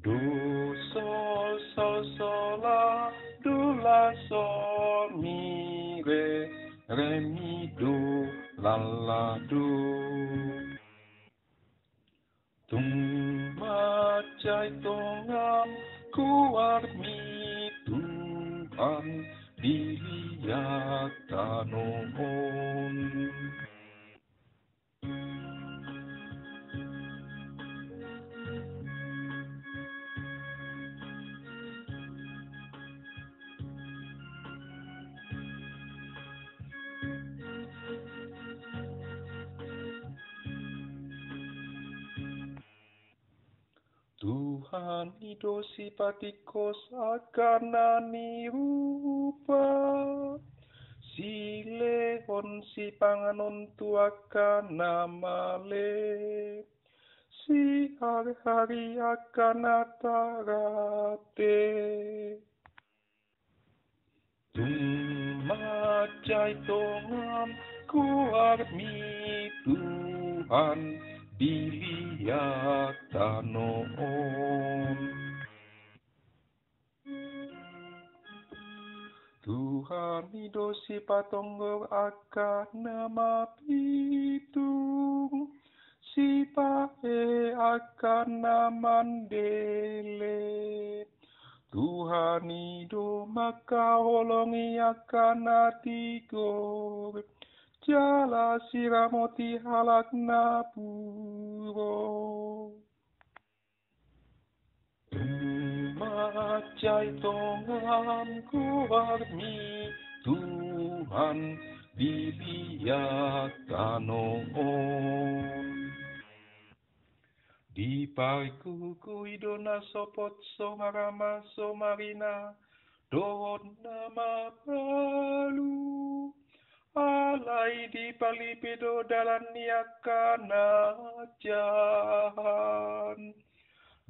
Do, sol, sol, sol, la, do, la, sol, mi, re, mi, do, la, do. Tung Mansai Tongam, goarMi, Tuhan, liat, tanoon. Tuhan ido sipatikos akanani rupa, silehon si panganon tuakana male, si hari-hari akan atarate. Tung Mansai Tongam, goarMi, Tuhan, liat, tanoon. Tuhan ido si patonggor akan nama pitung, si pae akan namandele. Tuhan ido maka holongi akan atigor, jala siramoti halak napuro. Tung Mansai Tongam, goarMi, Tuhan, liat, tanoon. Di pariku ido nasopot somarama somarina, dohon nama palu. Alai di palipido dalan niakana jahan.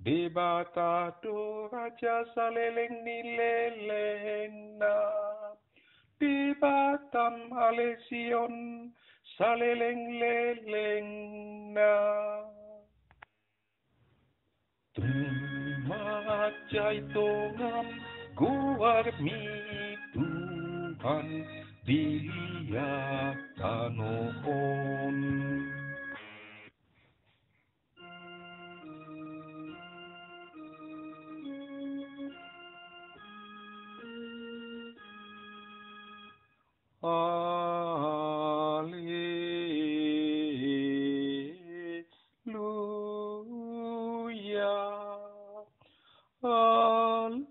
Debata do raja saleleng nileleng na. Debatam alesion saleleng leleng na. Tung Mansai Tongam, goarMi, Tuhan, liat, tanoon. Haleluya, haleluya.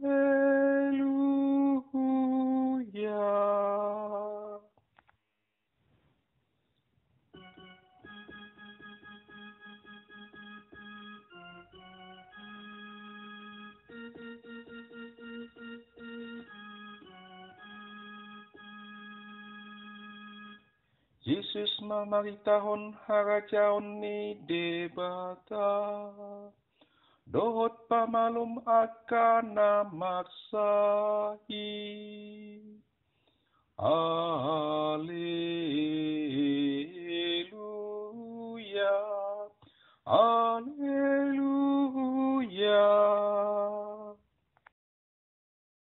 Yesus mamaritaon harajaon ni debata, dohot pamalum akan namaksahi.